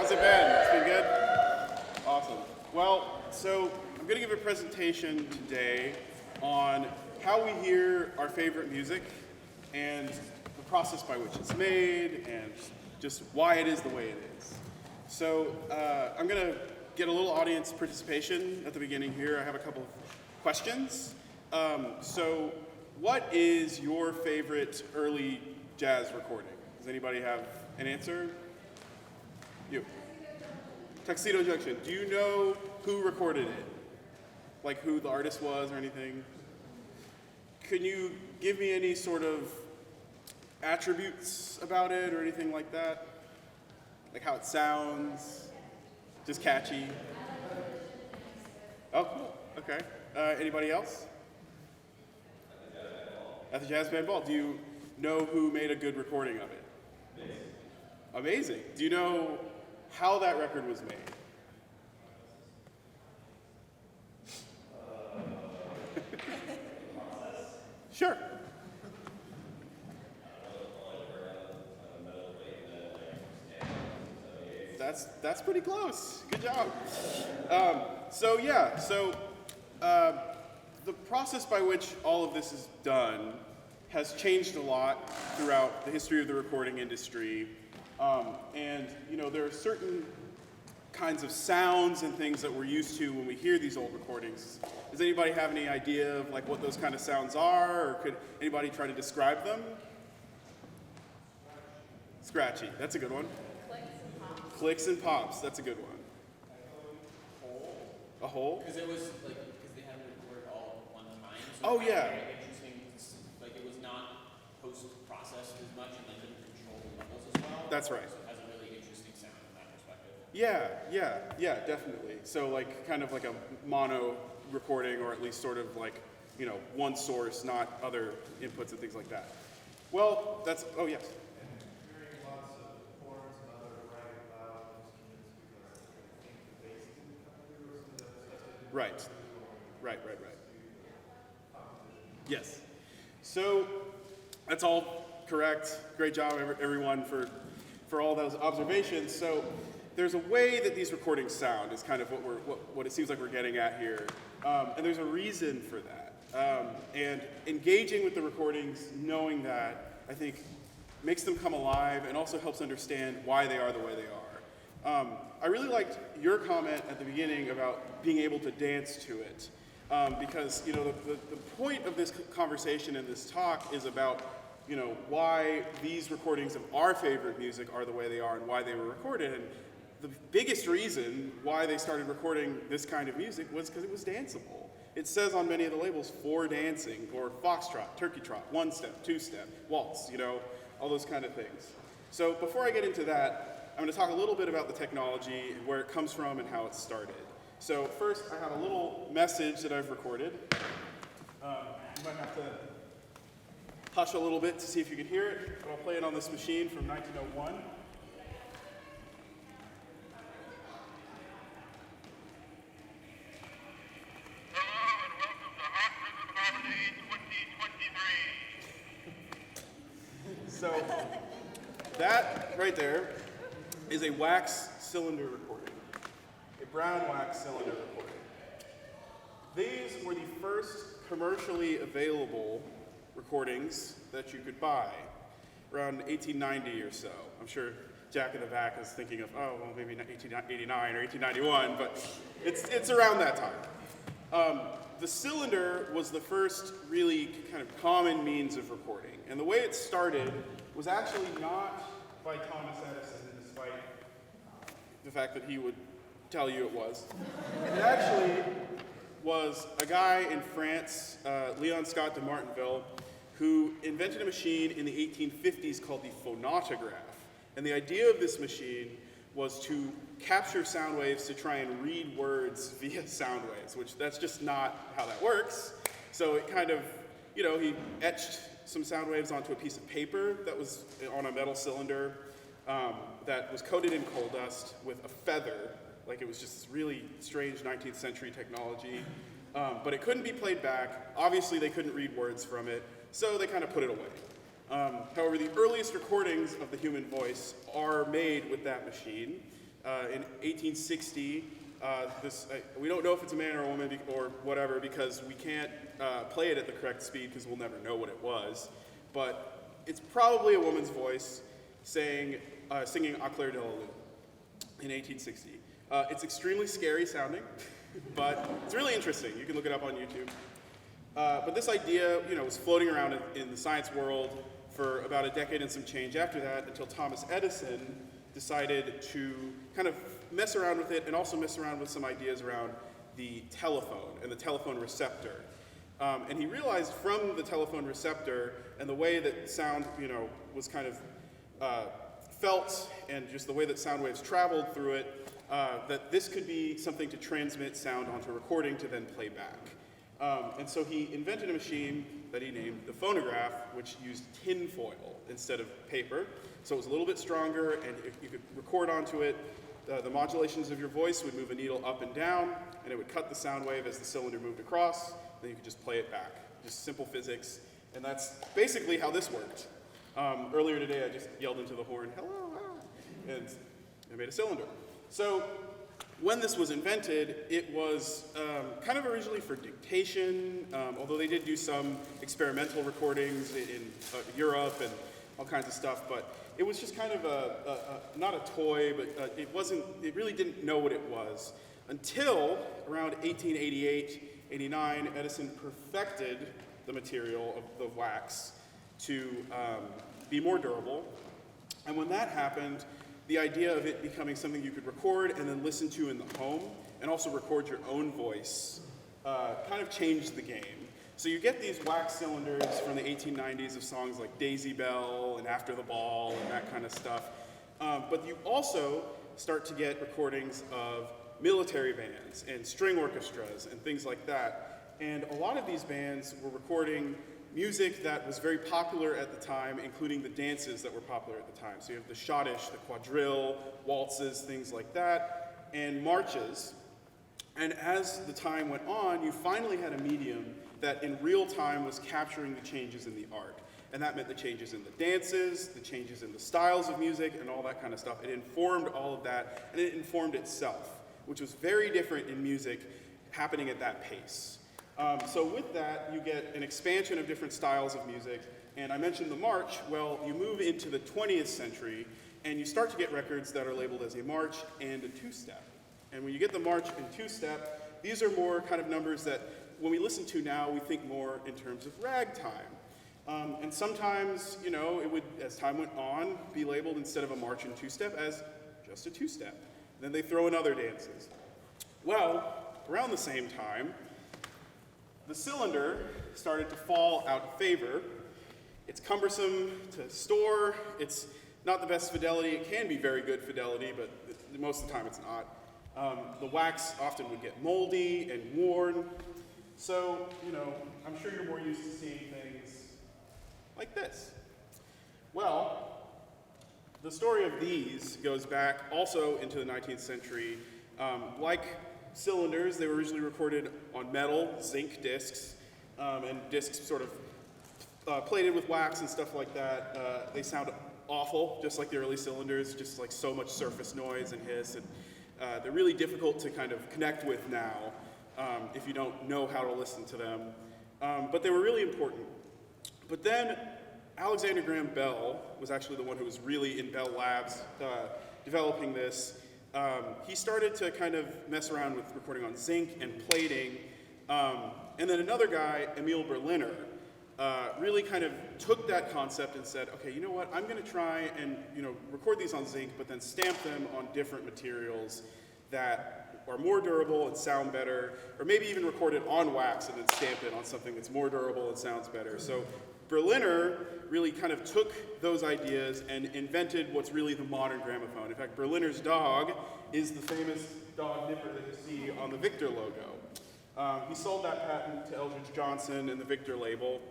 How's it been? It's been good? Awesome. Well, so I'm going to give a presentation today on how we hear our favorite music and the process by which it's made and just why it is the way it is. So I'm going to get a little audience participation at the beginning here. I have a couple of questions. So what is your favorite early jazz recording? Does anybody have an answer? You. Tuxedo Junction. Do you know who recorded it? Like who the artist was or anything? Can you give me any sort of attributes about it or anything like that? Like how it sounds? Just catchy? Oh, cool. Okay. Anybody else? At the Jazz Band Ball. Do you know who made a good recording of it? Amazing. Do you know how that record was made? Sure. That's pretty close. Good job. The process by which all of this is done has changed a lot throughout the history of the recording industry. And there are certain kinds of sounds and things that we're used to when we hear these old recordings. Does anybody have any idea of like what those kind of sounds are, or could anybody try to describe them? Scratchy, that's a good one. Clicks and pops, that's a good one. A hole? Because it was like, because they had to record all at one time. So Oh yeah. Very interesting. Like it was not post-processed as much, and they couldn't control the levels as well. That's right. So it has a really interesting sound from that perspective. Yeah, definitely. So like kind of like a mono recording, or at least sort of like, one source, not other inputs and things like that. Well, that's, oh yes. Right. Yes. So that's all correct. Great job, everyone, for all those observations. So there's a way that these recordings sound is kind of what it seems like we're getting at here, and there's a reason for that. And engaging with the recordings, knowing that, I think makes them come alive and also helps understand why they are the way they are. I really liked your comment at the beginning about being able to dance to it, because the point of this conversation and this talk is about why these recordings of our favorite music are the way they are and why they were recorded. And the biggest reason why they started recording this kind of music was because it was danceable. It says on many of the labels for dancing, or foxtrot, turkey trot, one step, two step, waltz, all those kind of things. So before I get into that, I'm going to talk a little bit about the technology and where it comes from and how it started. So first, I have a little message that I've recorded. You might have to hush a little bit to see if you can hear it, but I'll play it on this machine from 1901. So that right there is a wax cylinder recording, a brown wax cylinder recording. These were the first commercially available recordings that you could buy around 1890 or so. I'm sure Jack in the back is thinking of, maybe 1889 or 1891, but it's around that time. The cylinder was the first really kind of common means of recording. And the way it started was actually not by Thomas Edison, despite the fact that he would tell you it was. It actually was a guy in France, Leon Scott de Martinville, who invented a machine in the 1850s called the phonautograph. And the idea of this machine was to capture sound waves to try and read words via sound waves, which that's just not how that works. So it kind of, he etched some sound waves onto a piece of paper that was on a metal cylinder that was coated in coal dust with a feather. Like it was just this really strange 19th century technology. But it couldn't be played back. Obviously they couldn't read words from it, so they kind of put it away. However, the earliest recordings of the human voice are made with that machine. In 1860, we don't know if it's a man or a woman or whatever because we can't play it at the correct speed because we'll never know what it was. But it's probably a woman's voice singing Au clair de la lune in 1860. It's extremely scary sounding, but it's really interesting. You can look it up on YouTube. But this idea, was floating around in the science world for about a decade and some change after that until Thomas Edison decided to kind of mess around with it and also mess around with some ideas around the telephone and the telephone receptor. And he realized from the telephone receptor and the way that sound, was kind of felt and just the way that sound waves traveled through it, that this could be something to transmit sound onto a recording to then play back. And so he invented a machine that he named the phonograph, which used tin foil instead of paper. So it was a little bit stronger, and if you could record onto it, the modulations of your voice would move a needle up and down, and it would cut the sound wave as the cylinder moved across. Then you could just play it back. Just simple physics, and that's basically how this worked. Earlier today, I just yelled into the horn, "Hello," and I made a cylinder. So when this was invented, it was kind of originally for dictation, although they did do some experimental recordings in Europe and all kinds of stuff, but it was just kind of not a toy, but it really didn't know what it was until around 1888, 89, Edison perfected the material of the wax to be more durable. And when that happened, the idea of it becoming something you could record and then listen to in the home and also record your own voice kind of changed the game. So you get these wax cylinders from the 1890s of songs like Daisy Bell and After the Ball and that kind of stuff. But you also start to get recordings of military bands and string orchestras and things like that. And a lot of these bands were recording music that was very popular at the time, including the dances that were popular at the time. So you have the schottische, the quadrille, waltzes, things like that, and marches. And as the time went on, you finally had a medium that in real time was capturing the changes in the art. And that meant the changes in the dances, the changes in the styles of music, and all that kind of stuff. It informed all of that, and it informed itself, which was very different in music happening at that pace. So with that, you get an expansion of different styles of music. And I mentioned the march. Well, you move into the 20th century, and you start to get records that are labeled as a march and a two-step. And when you get the march and two-step, these are more kind of numbers that when we listen to now, we think more in terms of ragtime. And sometimes, it would, as time went on, be labeled instead of a march and two-step as just a two-step. Then they throw in other dances. Well, around the same time, the cylinder started to fall out of favor. It's cumbersome to store. It's not the best fidelity. It can be very good fidelity, but most of the time it's not. The wax often would get moldy and worn. So, I'm sure you're more used to seeing things like this. Well, the story of these goes back also into the 19th century. Like cylinders, they were originally recorded on metal, zinc discs, and discs sort of plated with wax and stuff like that. They sound awful, just like the early cylinders, just like so much surface noise and hiss, and they're really difficult to kind of connect with now if you don't know how to listen to them. But they were really important. But then Alexander Graham Bell was actually the one who was really in Bell Labs developing this. He started to kind of mess around with recording on zinc and plating. And then another guy, Emil Berliner, really kind of took that concept and said, okay, you know what, I'm going to try and record these on zinc, but then stamp them on different materials that are more durable and sound better, or maybe even record it on wax and then stamp it on something that's more durable and sounds better. So Berliner really kind of took those ideas and invented what's really the modern gramophone. In fact, Berliner's dog is the famous dog nipper that you see on the Victor logo. He sold that patent to Eldridge Johnson and the Victor label,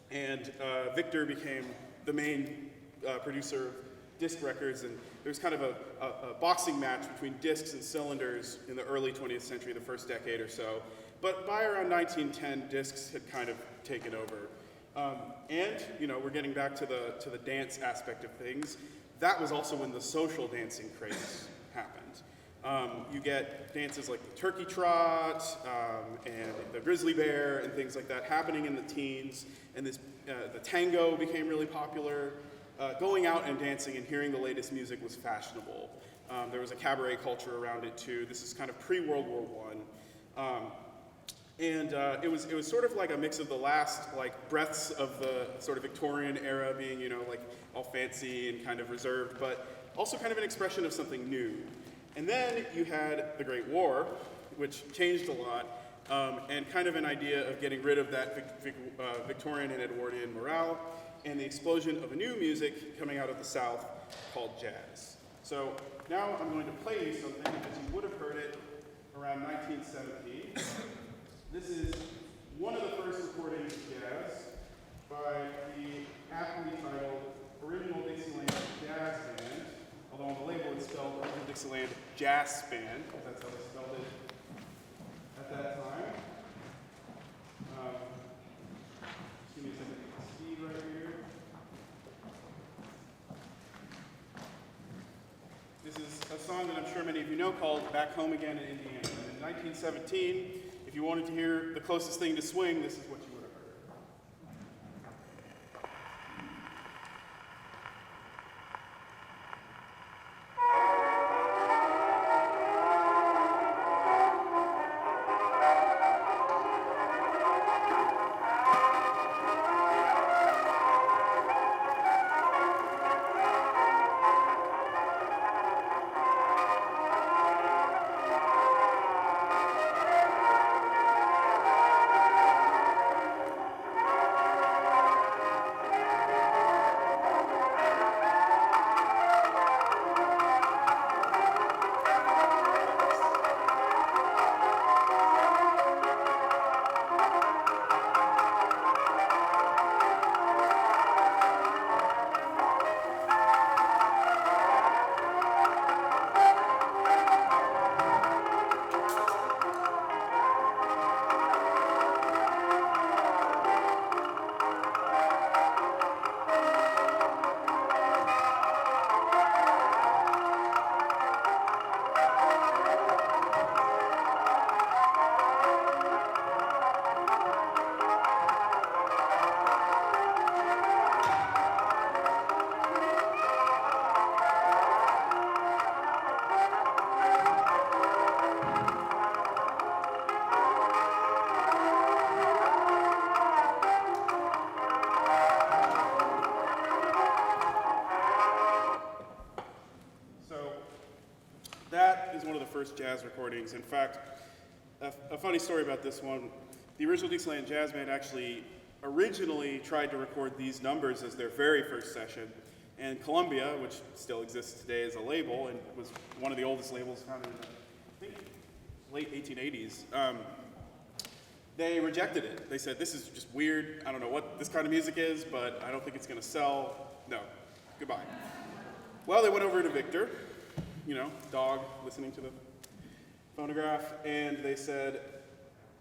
and Victor became the main producer of disc records, and there was kind of a boxing match between discs and cylinders in the early 20th century, the first decade or so. But by around 1910, discs had kind of taken over. And we're getting back to the dance aspect of things. That was also when the social dancing craze happened. You get dances like the turkey trot and the grizzly bear and things like that happening in the teens. And the tango became really popular. Going out and dancing and hearing the latest music was fashionable. There was a cabaret culture around it too. This is kind of pre-World War I. It was sort of like a mix of the last breaths of the sort of Victorian era being, all fancy and kind of reserved, but also kind of an expression of something new. And then you had the Great War, which changed a lot, and kind of an idea of getting rid of that Victorian and Edwardian morale, and the explosion of a new music coming out of the South called jazz. So now I'm going to play you something, because you would have heard it around 1917. This is one of the first recordings of jazz by the aptly titled Original Dixieland Jazz Band, although on the label it's spelled Original Dixieland Jazz Band, because that's how they spelled it at that time. Just give me a second to see right here. This is a song that I'm sure many of you know called Back Home Again in Indiana. And in 1917, if you wanted to hear the closest thing to swing, this is what you would have heard. First jazz recordings. In fact, a funny story about this one, the original Dixieland Jazz Band actually originally tried to record these numbers as their very first session, and Columbia, which still exists today as a label and was one of the oldest labels founded in the, I think, late 1880s, they rejected it. They said, this is just weird, I don't know what this kind of music is, but I don't think it's gonna sell. No, goodbye. Well, they went over to Victor, dog listening to the phonograph, and they said,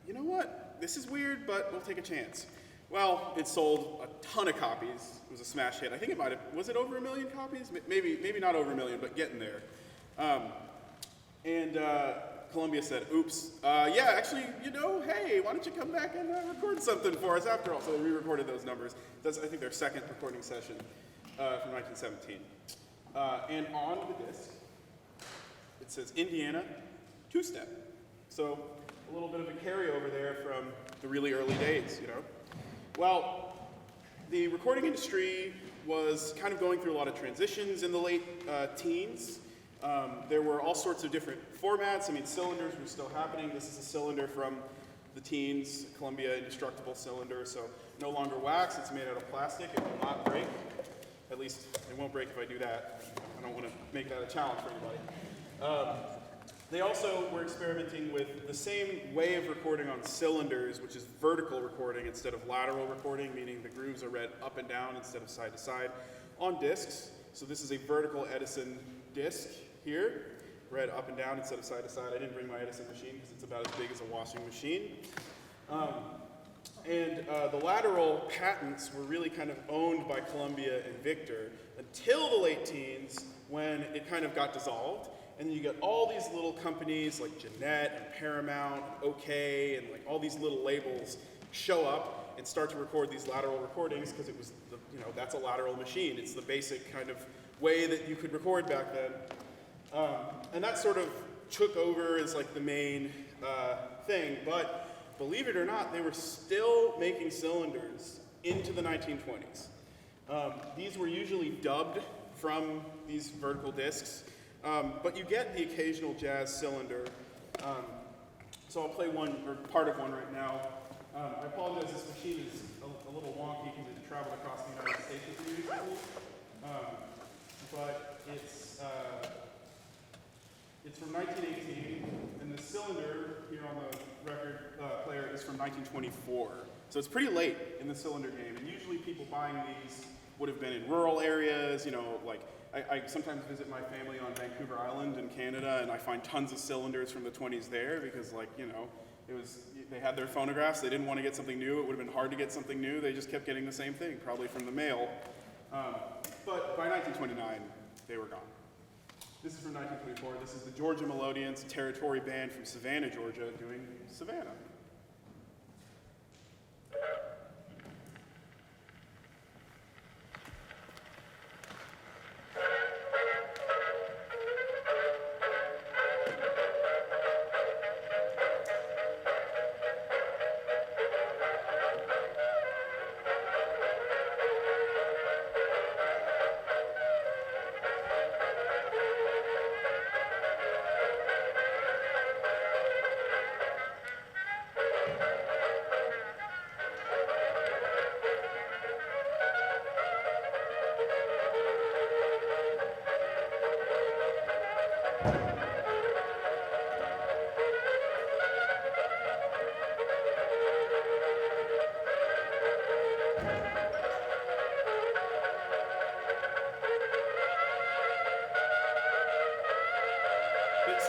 you know what, this is weird, but we'll take a chance. Well, it sold a ton of copies. It was a smash hit. I think it might have, was it over 1 million copies? Maybe not over 1 million, but getting there. Columbia said, oops, yeah, actually, hey, why don't you come back and record something for us after all? So they re-recorded those numbers. That's, I think, their second recording session from 1917. And on the disc, it says Indiana two-step. So a little bit of a carryover there from the really early days, Well, the recording industry was kind of going through a lot of transitions in the late teens. There were all sorts of different formats. I mean, cylinders were still happening. This is a cylinder from the teens, Columbia indestructible cylinder, so no longer wax. It's made out of plastic. It will not break. At least it won't break if I do that. I don't want to make that a challenge for anybody. They also were experimenting with the same way of recording on cylinders, which is vertical recording instead of lateral recording, meaning the grooves are read up and down instead of side to side, on discs. So this is a vertical Edison disc here, read up and down instead of side to side. I didn't bring my Edison machine because it's about as big as a washing machine. The lateral patents were really kind of owned by Columbia and Victor until the late teens, when it kind of got dissolved. And then you get all these little companies like Jeanette and Paramount and OK and like all these little labels show up and start to record these lateral recordings because it was, that's a lateral machine. It's the basic kind of way that you could record back then. And that sort of took over as like the main thing. But believe it or not, they were still making cylinders into the 1920s. These were usually dubbed from these vertical discs, but you get the occasional jazz cylinder. So I'll play one, or part of one right now. I apologize, this machine is a little wonky because it traveled across the United States with me recently. But it's from 1918, and the cylinder here on the record player is from 1924. So it's pretty late in the cylinder game, and usually people buying these would have been in rural areas, like I sometimes visit my family on Vancouver Island in Canada, and I find tons of cylinders from the 20s there because, they had their phonographs. They didn't want to get something new. It would have been hard to get something new. They just kept getting the same thing, probably from the mail. But by 1929, they were gone. This is from 1924. This is the Georgia Melodians, a territory band from Savannah, Georgia, doing Savannah.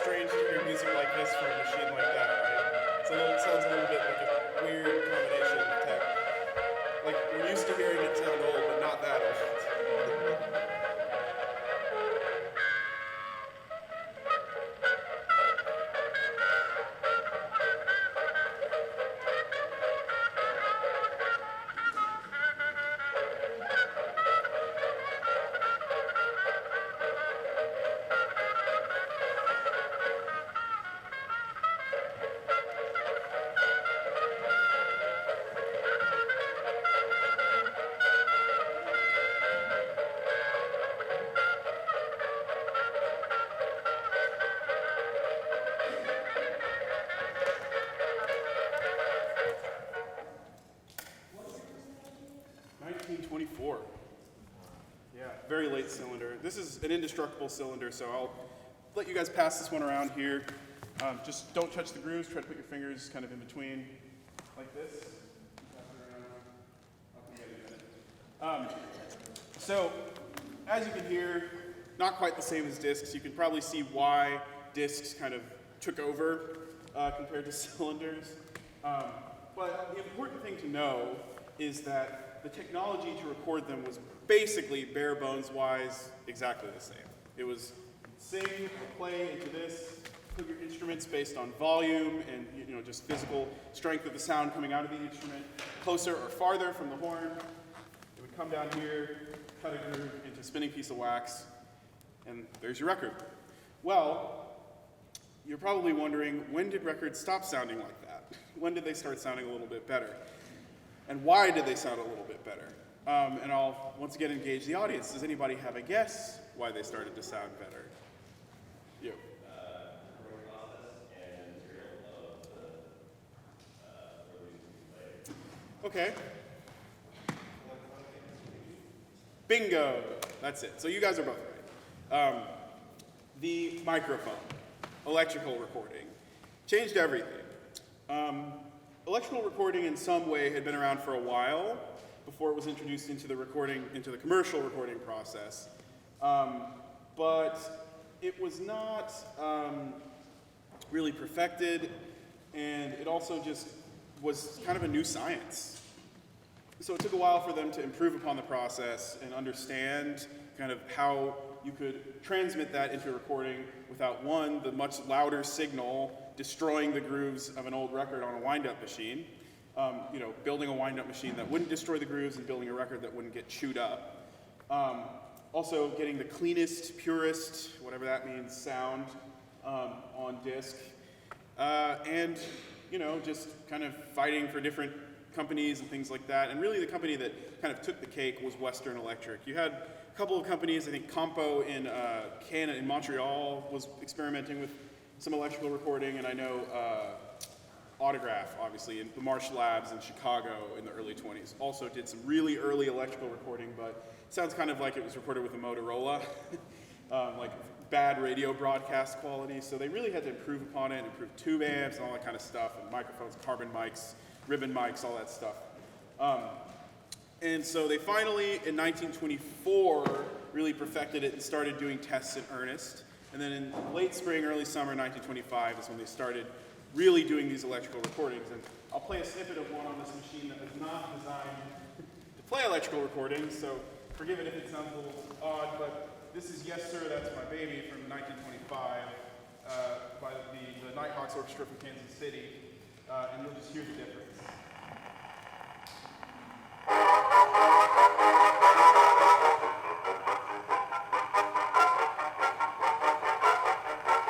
Strange to hear music like this from a machine like that, right? It sounds a little bit like a weird combination of tech. Like, we're used to hearing it sound old, but not that old. 1924. Yeah, very late cylinder. This is an indestructible cylinder, so I'll let you guys pass this one around here. Just don't touch the grooves. Try to put your fingers kind of in between, like this. Pass it around. I'll come get it in a minute. So, as you can hear, not quite the same as discs. You can probably see why discs kind of took over compared to cylinders. But the important thing to know is that the technology to record them was basically bare bones wise exactly the same. It was sing or play into this, put your instruments based on volume and just physical strength of the sound coming out of the instrument, closer or farther from the horn. It would come down here, cut a groove into a spinning piece of wax, and there's your record. Well, you're probably wondering, when did records stop sounding like that? When did they start sounding a little bit better? And why did they sound a little bit better? And I'll once again engage the audience. Does anybody have a guess why they started to sound better? You. Okay. Bingo. That's it. So you guys are both right. The microphone, electrical recording, changed everything. Electrical recording in some way had been around for a while before it was introduced into the commercial recording process. But it was not really perfected, and it also just was kind of a new science. So it took a while for them to improve upon the process and understand kind of how you could transmit that into a recording without, one, the much louder signal destroying the grooves of an old record on a wind-up machine, building a wind-up machine that wouldn't destroy the grooves and building a record that wouldn't get chewed up. Also getting the cleanest, purest, whatever that means, sound on disc. And just kind of fighting for different companies and things like that. And really the company that kind of took the cake was Western Electric. You had a couple of companies, I think Compo in Canada, in Montreal, was experimenting with some electrical recording, and I know Autograph, obviously, in the Marsh Labs in Chicago in the early 20s, also did some really early electrical recording, but it sounds kind of like it was recorded with a Motorola, like bad radio broadcast quality. So they really had to improve upon it, improve tube amps and all that kind of stuff, and microphones, carbon mics, ribbon mics, all that stuff. And so they finally, in 1924, really perfected it and started doing tests in earnest. And then in late spring, early summer 1925 is when they started really doing these electrical recordings. And I'll play a snippet of one on this machine that was not designed to play electrical recordings, so forgive it if it sounds a little odd, but this is Yes Sir, That's My Baby from 1925 by the Nighthawks Orchestra from Kansas City, and you'll just hear the difference.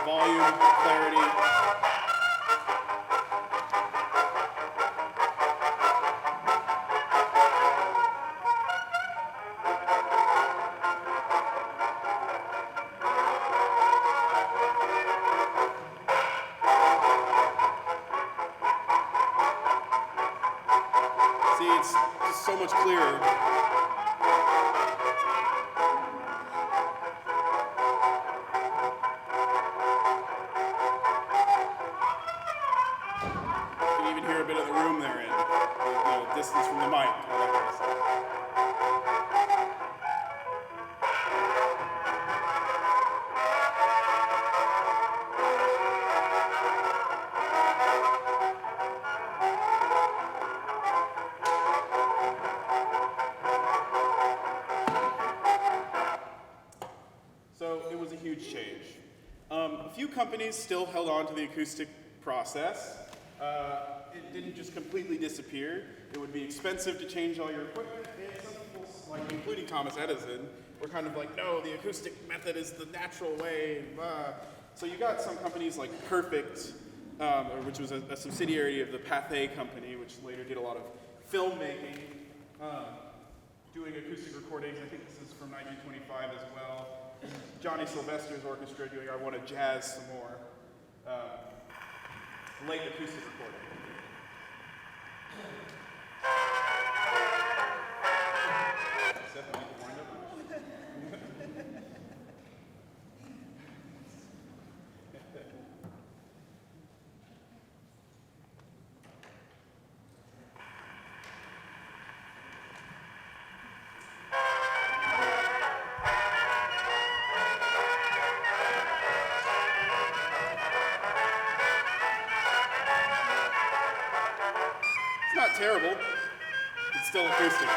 Volume, clarity. See, it's just so much clearer. You can even hear a bit of the room they're in, the distance from the mic, all that kind of stuff. So it was a huge change. A few companies still held on to the acoustic process. It didn't just completely disappear. It would be expensive to change all your equipment, and some people, like including Thomas Edison, were kind of like, no, the acoustic method is the natural way. So you got some companies like Perfect, which was a subsidiary of the Pathé company, which later did a lot of filmmaking, doing acoustic recordings. I think this is from 1925 as well. Johnny Sylvester's orchestra doing I Want to Jazz Some More. Late acoustic recording. It's not terrible. It's still acoustic though.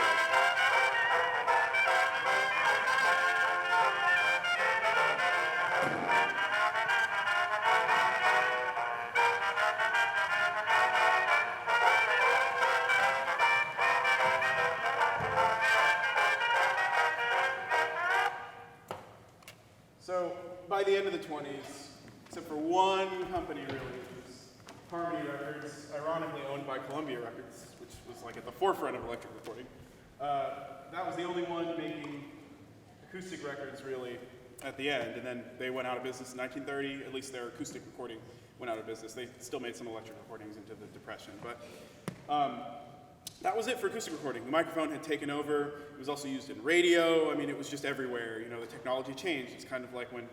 So by the end of the 20s, except for one company really, which was Harmony Records, ironically owned by Columbia Records, which was like at the forefront of electric recording. That was the only one making acoustic records really at the end, and then they went out of business in 1930. At least their acoustic recording went out of business. They still made some electric recordings into the Depression, but that was it for acoustic recording. The microphone had taken over. It was also used in radio. I mean, it was just everywhere. You know, the technology changed. It's kind of like when,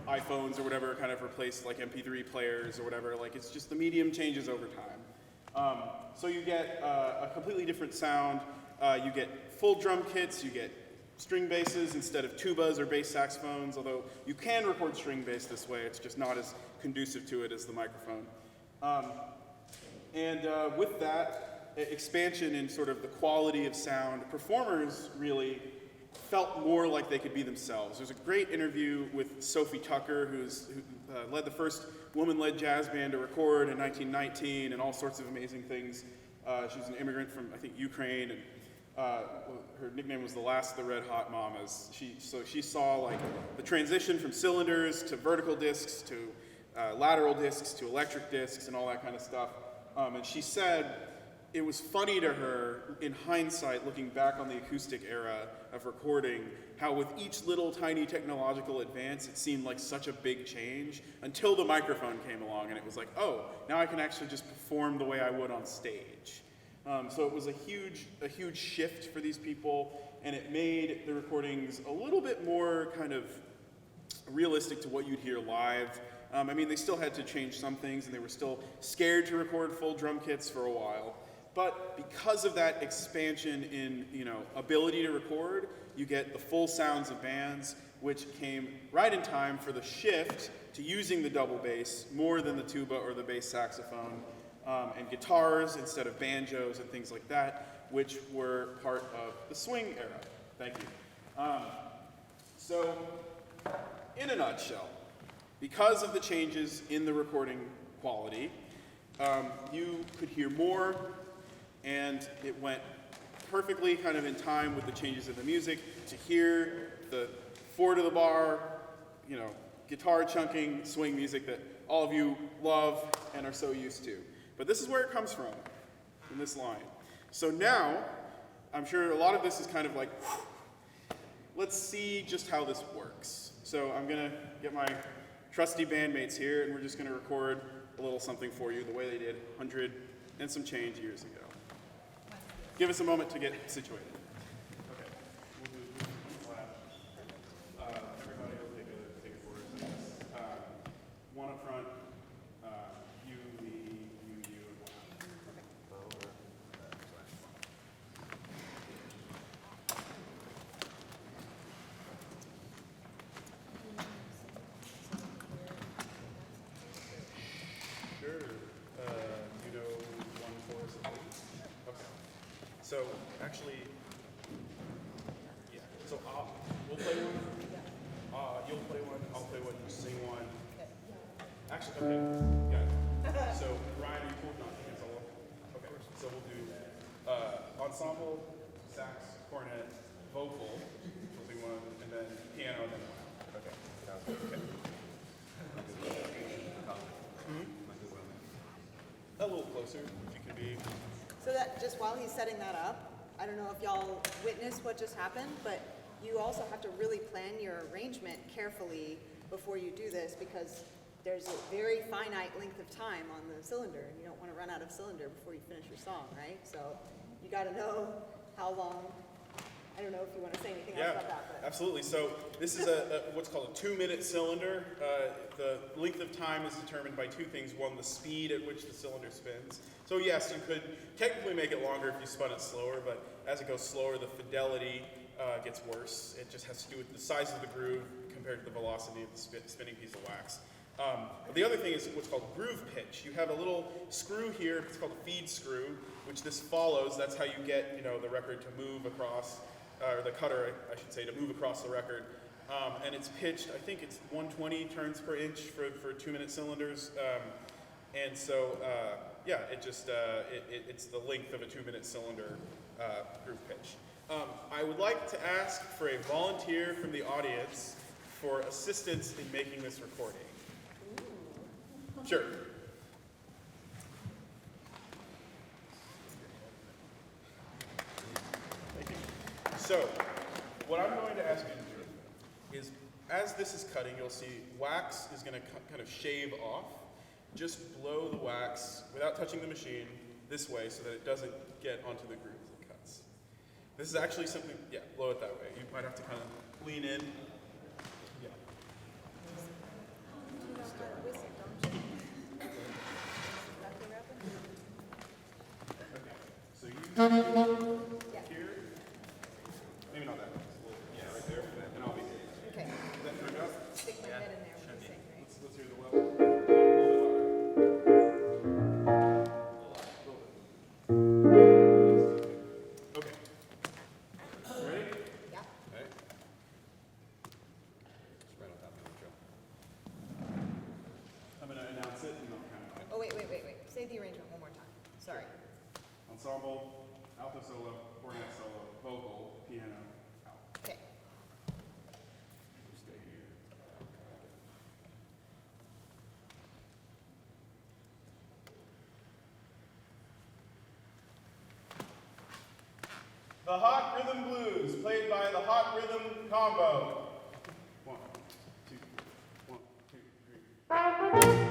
iPhones or whatever kind of replaced like MP3 players or whatever. Like, it's just the medium changes over time. So you get a completely different sound. You get full drum kits. You get string basses instead of tubas or bass saxophones, although you can record string bass this way. It's just not as conducive to it as the microphone. With that expansion in sort of the quality of sound, performers really felt more like they could be themselves. There's a great interview with Sophie Tucker, who led the first woman-led jazz band to record in 1919 and all sorts of amazing things. She was an immigrant from, I think, Ukraine, and her nickname was the last of the Red Hot Mamas. So she saw like the transition from cylinders to vertical discs to lateral discs to electric discs and all that kind of stuff. And she said it was funny to her, in hindsight, looking back on the acoustic era of recording, how with each little tiny technological advance, it seemed like such a big change until the microphone came along and it was like, oh, now I can actually just perform the way I would on stage. So it was a huge shift for these people, and it made the recordings a little bit more kind of realistic to what you'd hear live. I mean, they still had to change some things, and they were still scared to record full drum kits for a while. But because of that expansion in, ability to record, you get the full sounds of bands, which came right in time for the shift to using the double bass more than the tuba or the bass saxophone, and guitars instead of banjos and things like that, which were part of the swing era. Thank you. So, in a nutshell, because of the changes in the recording quality, you could hear more, and it went perfectly kind of in time with the changes in the music to hear the 4 to the bar, guitar chunking swing music that all of you love and are so used to. But this is where it comes from, in this line. So now, I'm sure a lot of this is kind of like, let's see just how this works. So I'm gonna get my trusty bandmates here, and we're just gonna record a little something for you the way they did 100 and some change years ago. Give us a moment to get situated. Okay, we'll do one clap. Everybody will take a chorus of this. One up front, you, me, you, and one. Sure. You know one chorus of these? Okay. So actually, yeah. So we'll play one. You'll play one. I'll play one. You sing one. Actually, okay. Got it. So Ryan, are you cool with not singing solo? Okay. So we'll do ensemble, sax, cornet, vocal. We'll do one, and then piano, and then one. Okay. Okay. A little closer, if you can be. So that, just while he's setting that up, I don't know if y'all witnessed what just happened, but you also have to really plan your arrangement carefully before you do this, because there's a very finite length of time on the cylinder, and you don't want to run out of cylinder before you finish your song, right? So you got to know how long. I don't know if you want to say anything else about that. But. Absolutely. So this is what's called a 2-minute cylinder. The length of time is determined by two things. One, the speed at which the cylinder spins. So yes, you could technically make it longer if you spun it slower, but as it goes slower, the fidelity gets worse. It just has to do with the size of the groove compared to the velocity of the spinning piece of wax. The other thing is what's called groove pitch. You have a little screw here. It's called a feed screw, which this follows. That's how you get the record to move across. Or the cutter, I should say, to move across the record. And it's pitched, I think it's 120 turns per inch for 2-minute cylinders. And so, it's the length of a 2-minute cylinder groove pitch. I would like to ask for a volunteer from the audience for assistance in making this recording. Ooh. Sure. So, what I'm going to ask you to do is, as this is cutting, you'll see wax is going to kind of shave off. Just blow the wax without touching the machine this way so that it doesn't get onto the groove as it cuts. This is actually something, blow it that way. You might have to kind of lean in. Yeah. Okay, so you here. Maybe not that one. Right there. And I'll be here. Okay. Is that turned up? Stick my head in there when you sing, right? Let's hear the level. Okay. Ready? Yeah. Okay. Sorry. Ensemble, alto solo, cornet solo, vocal, piano, out. Okay. Stay here. The Hot Rhythm Blues, played by the Hot Rhythm Combo. 1, 2, 1, 2, 3.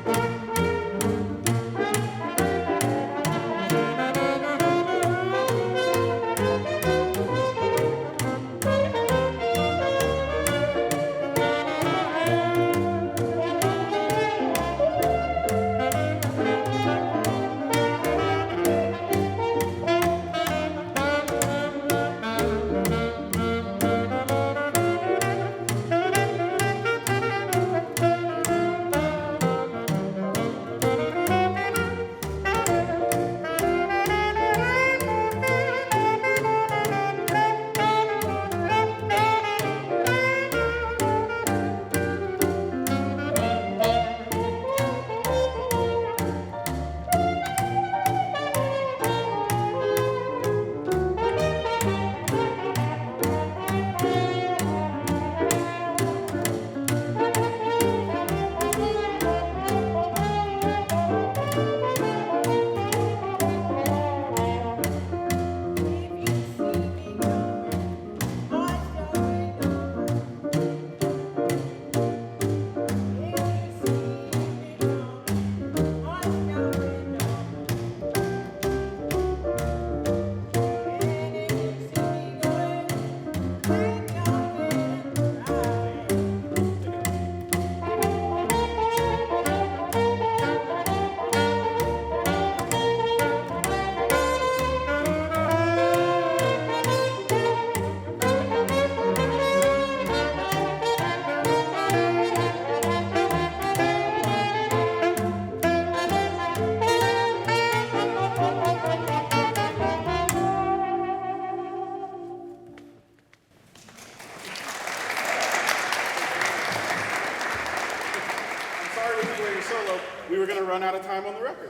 Solo, we were going to run out of time on the record.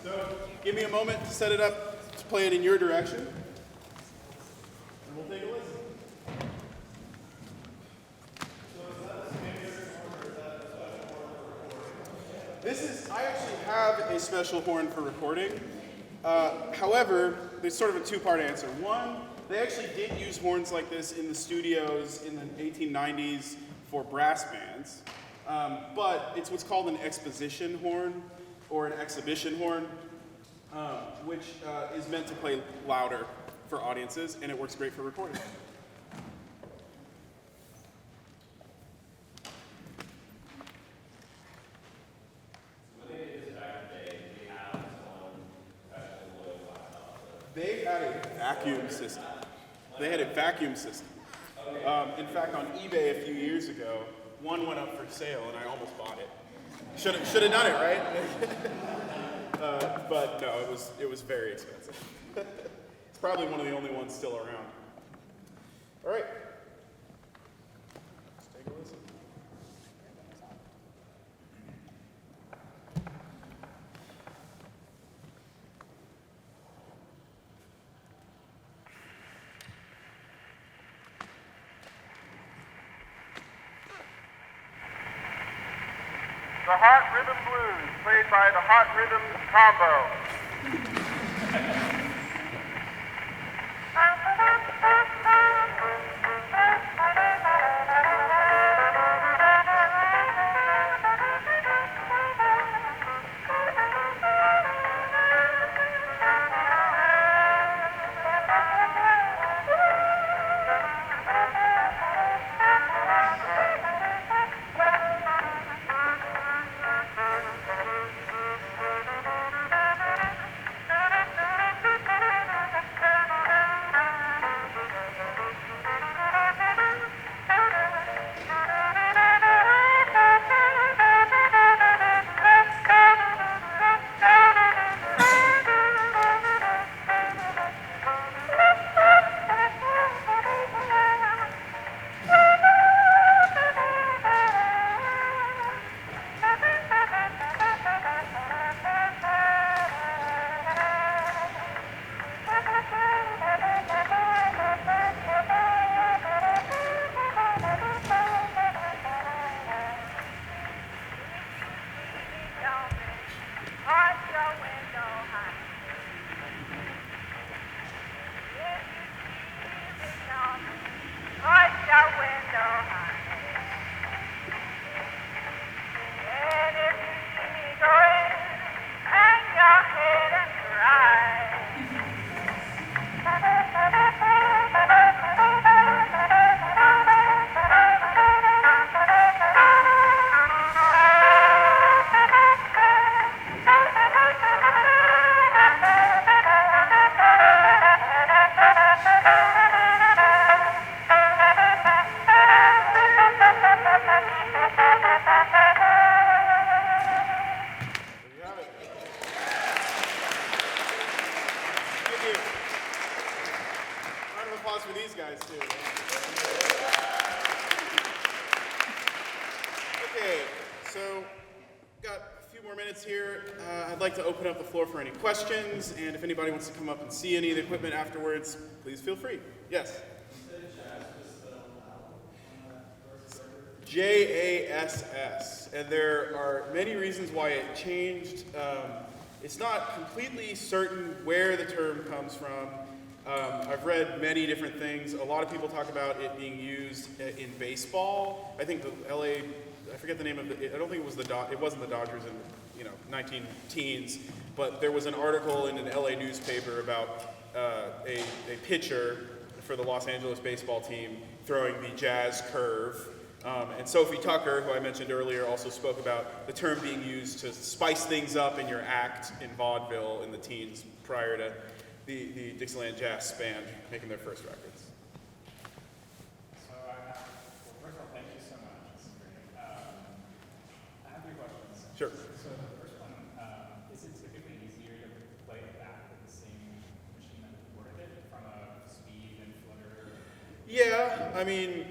So give me a moment to set it up to play it in your direction, and we'll take a listen. I actually have a special horn for recording. However, there's sort of a two-part answer. One, they actually did use horns like this in the studios in the 1890s for brass bands, but it's what's called an exposition horn or an exhibition horn, which is meant to play louder for audiences, and it works great for recording. They had a vacuum system. They had a vacuum system. In fact, on eBay a few years ago, one went up for sale, and I almost bought it. Should have done it, right? But no, it was very expensive. It's probably one of the only ones still around. All right. Let's take a listen. The Hot Rhythm Blues, played by the Hot Rhythm Combo. chance here, I'd like to open up the floor for any questions, and if anybody wants to come up and see any of the equipment afterwards, please feel free. Yes? JASS, and there are many reasons why it changed. It's not completely certain where the term comes from. I've read many different things. A lot of people talk about it being used in baseball. I think the LA, I forget the name of it. I don't think it was it wasn't the Dodgers in 19-teens, but there was an article in an LA newspaper about a pitcher for the Los Angeles baseball team throwing the jazz curve. And Sophie Tucker, who I mentioned earlier, also spoke about the term being used to spice things up in your act in vaudeville in the teens prior to the Dixieland Jazz Band making their first records. So well, first of all, thank you so much. This is great. I have 3 questions. Sure. So the first one, is it typically easier to play it back with the same machine that recorded it from a speed and flutter? Yeah, I mean,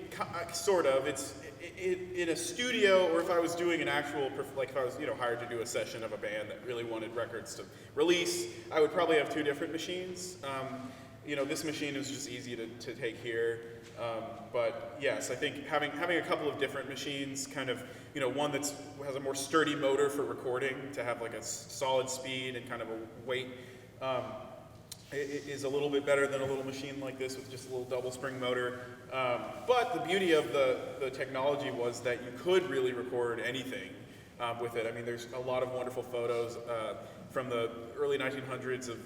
sort of. It's in a studio, or if I was doing an actual, like if I was hired to do a session of a band that really wanted records to release, I would probably have 2 different machines. This machine is just easy to take here. But yes, I think having a couple of different machines, kind of, one that has a more sturdy motor for recording to have like a solid speed and kind of a weight, is a little bit better than a little machine like this with just a little double spring motor. But the beauty of the technology was that you could really record anything with it. I mean, there's a lot of wonderful photos from the early 1900s of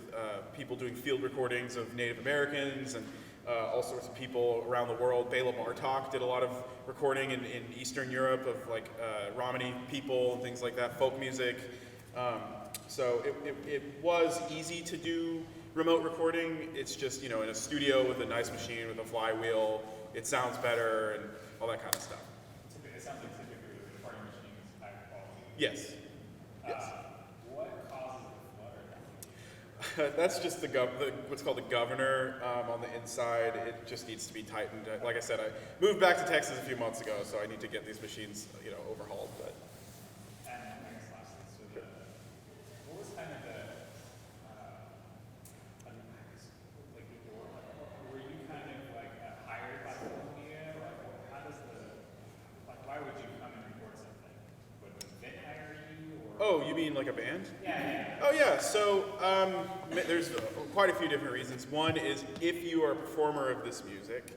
people doing field recordings of Native Americans and all sorts of people around the world. Bela Bartok did a lot of recording in Eastern Europe of like Romani people and things like that, folk music. So it was easy to do remote recording. It's just, in a studio with a nice machine with a flywheel, it sounds better and all that kind of stuff. It sounds like typically the recording machine is high quality. Yes. Yes. What causes the flutter? That's just what's called the governor on the inside. It just needs to be tightened. Like I said, I moved back to Texas a few months ago, so I need to get these machines, overhauled. But And I guess lastly, so what was kind of were you kind of like hired by Columbia? Like, how does why would you come and record something? Would the band hire you? Or? oh, you mean like a band? Yeah. Oh yeah, so there's quite a few different reasons. One is if you are a performer of this music,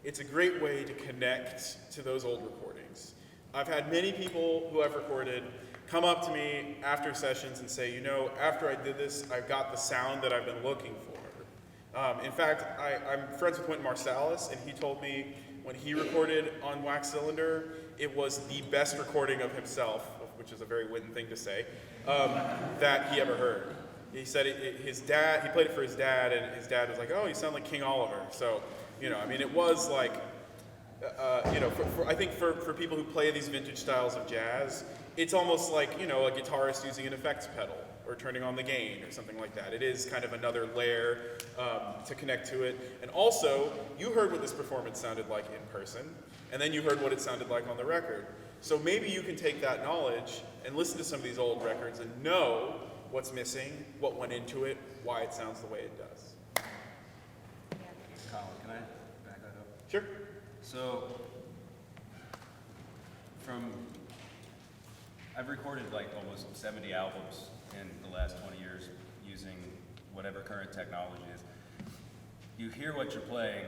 it's a great way to connect to those old recordings. I've had many people who I've recorded come up to me after sessions and say, after I did this, I got the sound that I've been looking for. In fact, I'm friends with Wynton Marsalis, and he told me when he recorded on Wax Cylinder, it was the best recording of himself, which is a very Wynton thing to say, that he ever heard. He said his dad, he played it for his dad, and his dad was like, oh, you sound like King Oliver. So, it was like, I think for people who play these vintage styles of jazz, it's almost like, a guitarist using an effects pedal or turning on the gain or something like that. It is kind of another layer to connect to it. And also, you heard what this performance sounded like in person, and then you heard what it sounded like on the record. So maybe you can take that knowledge and listen to some of these old records and know what's missing, what went into it, why it sounds the way it does. Colin, can I back that up? Sure. So, I've recorded like almost 70 albums in the last 20 years using whatever current technology is. You hear what you're playing,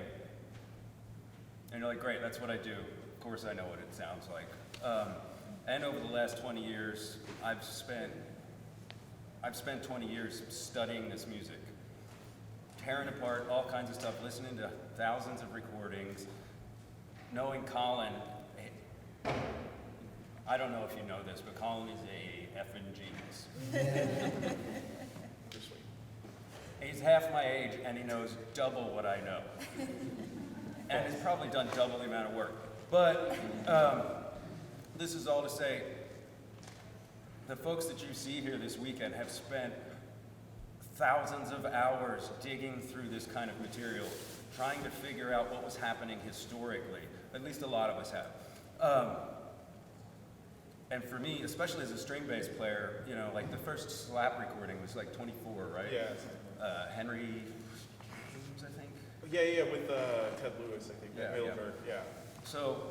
and you're like, great, that's what I do. Of course I know what it sounds like. And over the last 20 years, I've spent 20 years studying this music, tearing apart all kinds of stuff, listening to thousands of recordings, knowing Colin. I don't know if you know this, but Colin is a effing genius. He's half my age, and he knows double what I know. And he's probably done double the amount of work. But this is all to say, the folks that you see here this weekend have spent thousands of hours digging through this kind of material, trying to figure out what was happening historically. At least a lot of us have. And for me, especially as a string bass player, you know, like the first slap recording was like 24, right? Yeah. Henry James, I think. Yeah, with Ted Lewis, I think. Yeah, Dahlenburg, yeah. So,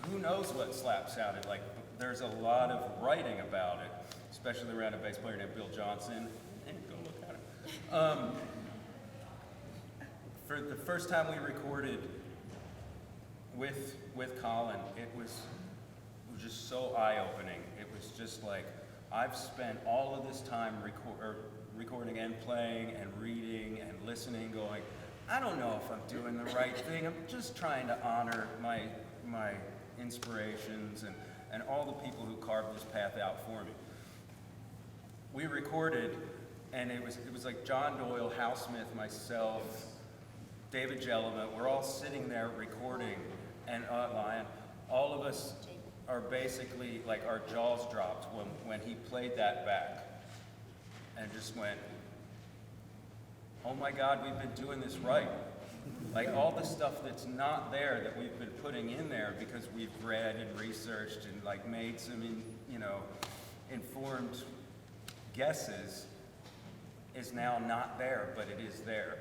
who knows what slap sounded like? There's a lot of writing about it, especially around a bass player named Bill Johnson. And go look at him. For the first time we recorded with Colin, it was just so eye-opening. It was just like, I've spent all of this time recording and playing and reading and listening, going, I don't know if I'm doing the right thing. I'm just trying to honor my inspirations and all the people who carved this path out for me. We recorded, and it was like John Doyle, Hal Smith, myself, David Jellema, we're all sitting there recording, and Lion, all of us are basically, like, our jaws dropped when he played that back, and just went, oh my God, we've been doing this right. Like, all the stuff that's not there that we've been putting in there because we've read and researched and, like, made some, informed guesses is now not there, but it is there.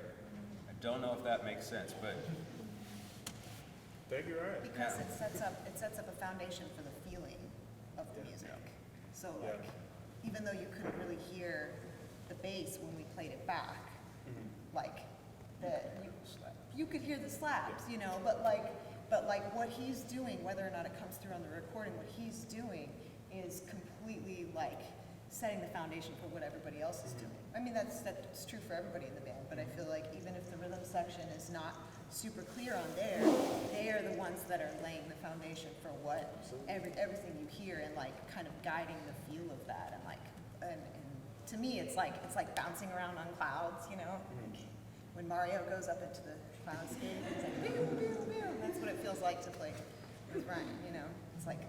I don't know if that makes sense, but I think you're right. Because it sets up a foundation for the feeling of the music. So Yeah. like, even though you couldn't really hear the bass when we played it back, like you could hear the slaps, you know, but like what he's doing, whether or not it comes through on the recording, what he's doing is completely like setting the foundation for what everybody else is doing. I mean, that's true for everybody in the band, but I feel like even if the rhythm section is not super clear on there, they are the ones that are laying the foundation for what everything you hear and like kind of guiding the feel of that and like and to me it's like bouncing around on clouds, you know. Like when Mario goes up into the cloudscape, it's like pew, pew, pew. That's what it feels like to play with Ryan, you know. It's like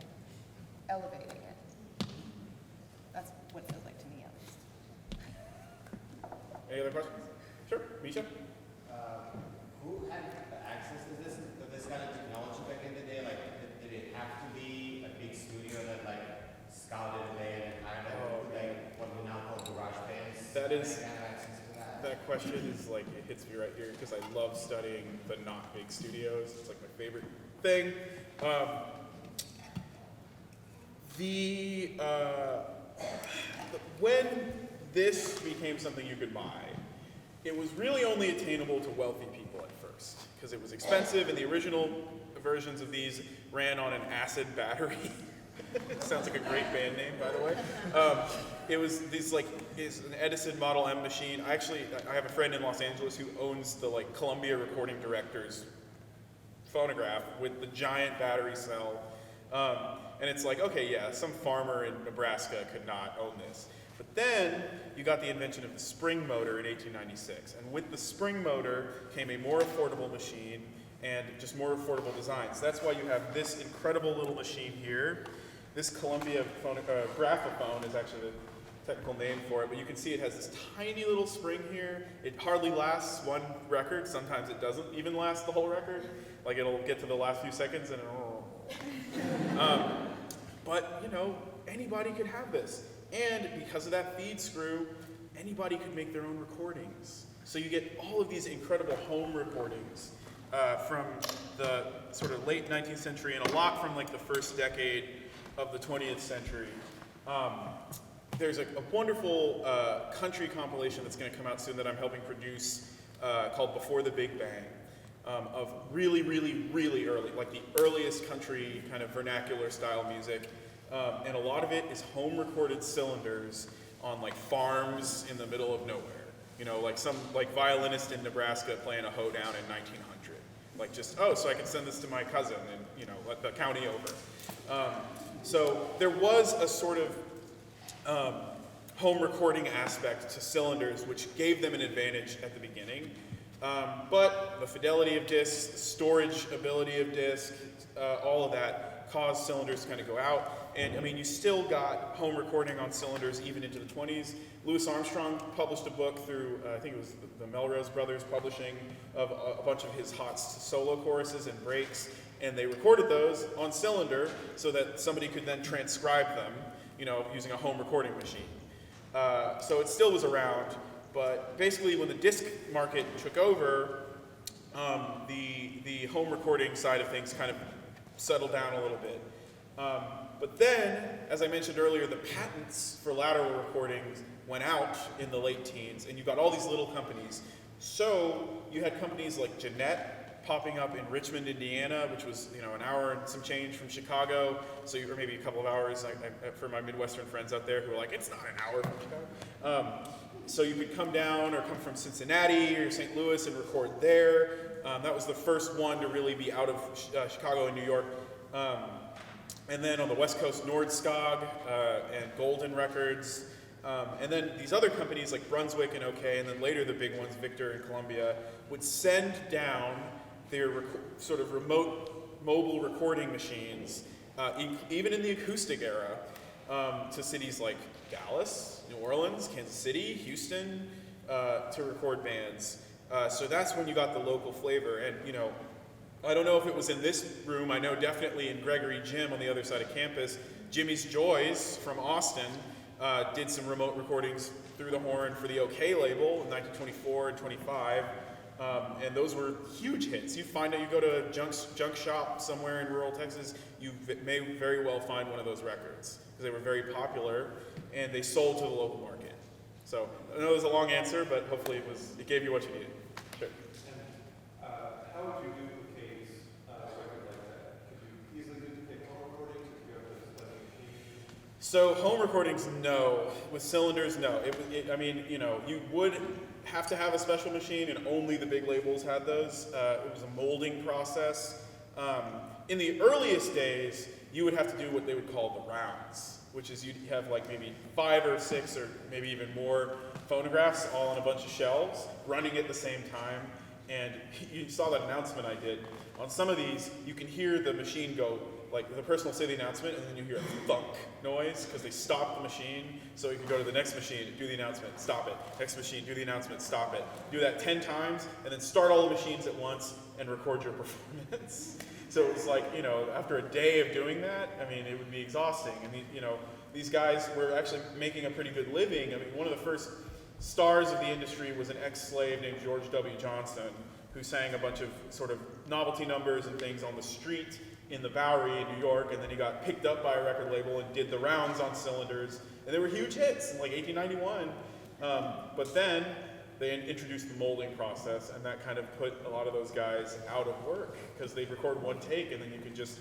elevating it. That's what it feels like to me at least. Any other questions? Sure, Misha? Who had the access to this kind of technology back in the day? Like, did it have to be a big studio that like scouted the band and hired like what we now call garage bands? That is- Like, have access to that? That question is like, it hits me right here because I love studying the not big studios. It's like my favorite thing. When this became something you could buy, it was really only attainable to wealthy people at first because it was expensive, and the original versions of these ran on an acid battery. Sounds like a great band name, by the way. It was these is an Edison Model M machine. I have a friend in Los Angeles who owns the Columbia Recording Director's phonograph with the giant battery cell. And it's like, okay, yeah, some farmer in Nebraska could not own this. But then you got the invention of the spring motor in 1896. And with the spring motor came a more affordable machine and just more affordable designs. That's why you have this incredible little machine here. This Columbia graphophone is actually the technical name for it, but you can see it has this tiny little spring here. It hardly lasts one record. Sometimes it doesn't even last the whole record. Like it'll get to the last few seconds and but you know, anybody could have this. And because of that feed screw, anybody could make their own recordings. So you get all of these incredible home recordings from the sort of late 19th century and a lot from like the first decade of the 20th century. There's a wonderful country compilation that's going to come out soon that I'm helping produce called Before the Big Bang, of really, really, really early, like the earliest country kind of vernacular style music. And a lot of it is home recorded cylinders on like farms in the middle of nowhere. You know, like some like violinist in Nebraska playing a hoedown in 1900. Like just, oh, so I can send this to my cousin and, you know, let the county over. So there was a sort of home recording aspect to cylinders which gave them an advantage at the beginning. But the fidelity of discs, the storage ability of disc, all of that caused cylinders to kind of go out. And I mean, you still got home recording on cylinders even into the 20s. Louis Armstrong published a book through, I think it was the Melrose Brothers Publishing, of a bunch of his hot solo choruses and breaks. and they recorded those on cylinder so that somebody could then transcribe them, using a home recording machine. So it still was around, but basically when the disc market took over, the home recording side of things kind of settled down a little bit. But then, as I mentioned earlier, the patents for lateral recordings went out in the late teens, and you got all these little companies. So you had companies like Jeanette popping up in Richmond, Indiana, which was an hour and some change from Chicago. So or maybe a couple of hours for my Midwestern friends out there who are like, it's not an hour from Chicago. So you could come down or come from Cincinnati or St. Louis and record there. That was the first one to really be out of Chicago and New York. And then on the West Coast, Nordskog and Golden Records. And then these other companies like Brunswick and OK, and then later the big ones, Victor and Columbia, would send down their sort of remote mobile recording machines, even in the acoustic era, to cities like Dallas, New Orleans, Kansas City, Houston, to record bands. So that's when you got the local flavor. And, I don't know if it was in this room. I know definitely in Gregory Gym on the other side of campus, Jimmy's Joys from Austin did some remote recordings through the horn for the OK label in 1924 and 25. And those were huge hits. You find out, you go to a junk shop somewhere in rural Texas, you may very well find one of those records because they were very popular and they sold to the local market. So I know it was a long answer, but hopefully it gave you what you needed. Sure. And how would you duplicate a record like that? Could you easily duplicate home recordings if you have a special machine? So home recordings, no. With cylinders, no. You would have to have a special machine, and only the big labels had those. It was a molding process. In the earliest days, you would have to do what they would call the rounds, which is you'd have like maybe 5 or 6 or maybe even more phonographs all on a bunch of shelves, running at the same time. And you saw that announcement I did. On some of these, you can hear the machine go, like the person will say the announcement, and then you hear a thunk noise because they stopped the machine. So you can go to the next machine, do the announcement, stop it. Next machine, do the announcement, stop it. Do that 10 times, and then start all the machines at once and record your performance. So it was like, after a day of doing that, it would be exhausting. These guys were actually making a pretty good living. One of the first stars of the industry was an ex-slave named George W. Johnston, who sang a bunch of sort of novelty numbers and things on the street in the Bowery in New York, and then he got picked up by a record label and did the rounds on cylinders, and they were huge hits in like 1891. But then they introduced the molding process, and that kind of put a lot of those guys out of work because they'd record one take, and then you could just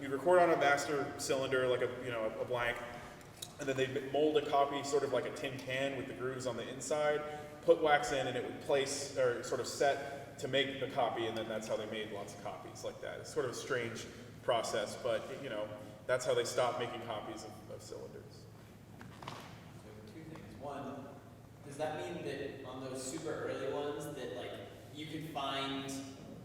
you'd record on a master cylinder like a blank, and then they'd mold a copy sort of like a tin can with the grooves on the inside, put wax in, and it would place or sort of set to make the copy, and then that's how they made lots of copies like that. It's sort of a strange process, but that's how they stopped making copies of cylinders. So 2 things. One, does that mean that on those super early ones that you could find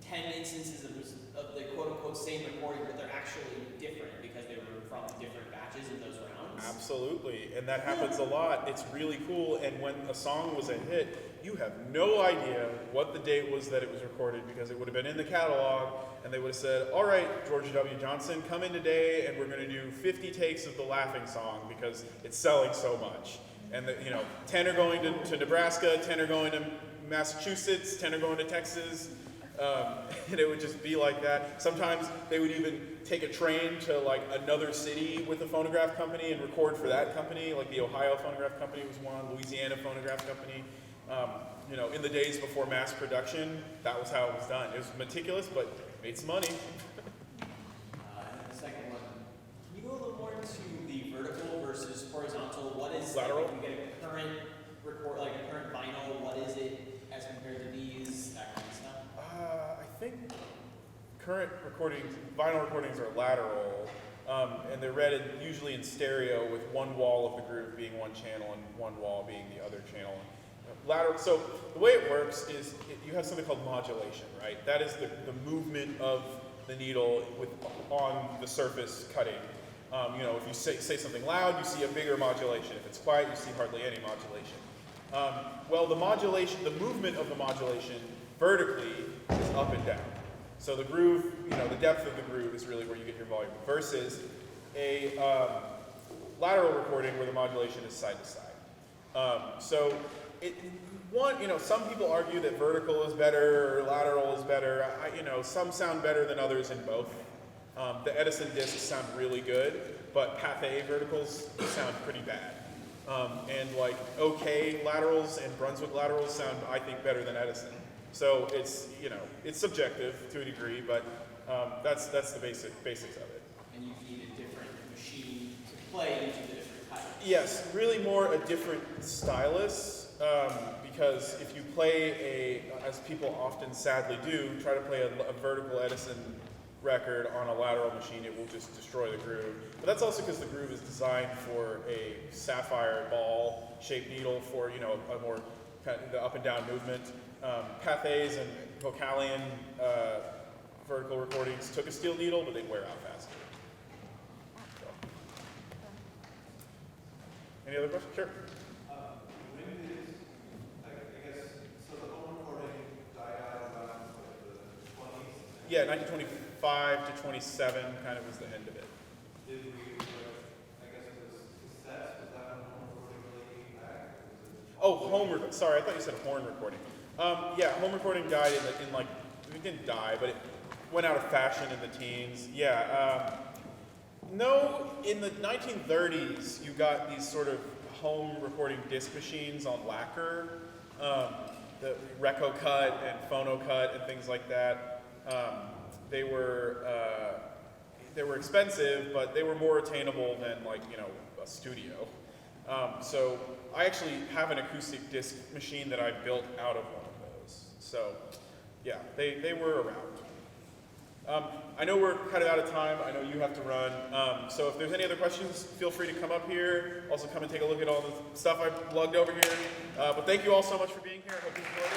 10 instances of the quote-unquote same recording, but they're actually different because they were from different batches in those rounds? Absolutely, and that happens a lot. It's really cool, and when a song was a hit, you have no idea what the date was that it was recorded because it would have been in the catalog, and they would have said, all right, George W. Johnson, come in today, and we're going to do 50 takes of the Laughing Song because it's selling so much. And 10 are going to Nebraska, 10 are going to Massachusetts, 10 are going to Texas, and it would just be like that. Sometimes they would even take a train to another city with a phonograph company and record for that company, like the Ohio Phonograph Company was one, Louisiana Phonograph Company. In the days before mass production, that was how it was done. It was meticulous, but made some money. And then the second one, can you go a little more into the vertical versus horizontal? What is Lateral? If you get a current record, like a current vinyl, what is it as compared to these, that kind of stuff? I think current vinyl recordings are lateral, and they're read usually in stereo with one wall of the groove being one channel and one wall being the other channel. Lateral. So the way it works is you have something called modulation, right? That is the movement of the needle on the surface cutting. If you say something loud, you see a bigger modulation. If it's quiet, you see hardly any modulation. The movement of the modulation vertically is up and down. So the groove, the depth of the groove is really where you get your volume versus a lateral recording where the modulation is side to side. So some people argue that vertical is better or lateral is better. Some sound better than others in both. The Edison discs sound really good, but Pathé verticals sound pretty bad. And like OK laterals and Brunswick laterals sound, I think, better than Edison. So it's subjective to a degree, but that's the basics of it. And you need a different machine to play each of the different types. Yes, really more a different stylus, because if you play as people often sadly do, try to play a vertical Edison record on a lateral machine, it will just destroy the groove. But that's also because the groove is designed for a sapphire ball shaped needle for a more kind of the up and down movement. Pathés and Vocalion vertical recordings took a steel needle, but they'd wear out faster. So. Any other questions? Sure. When did, I guess, so the home recording died out around the 20s? Yeah, 1925 to 27 kind of was the end of it. Did we, I guess, was cassettes, was that when home recording really came back? Sorry, I thought you said horn recording. Yeah, home recording died it didn't die, but it went out of fashion in the teens. Yeah. No, in the 1930s, you got these sort of home recording disc machines on lacquer, the Reco Cut and Phono Cut and things like that. They were expensive, but they were more attainable than a studio. So I actually have an acoustic disc machine that I built out of one of those. So yeah, they were around. I know we're kind of out of time. I know you have to run. So if there's any other questions, feel free to come up here. Also come and take a look at all the stuff I've lugged over here. But thank you all so much for being here. I hope you enjoyed it.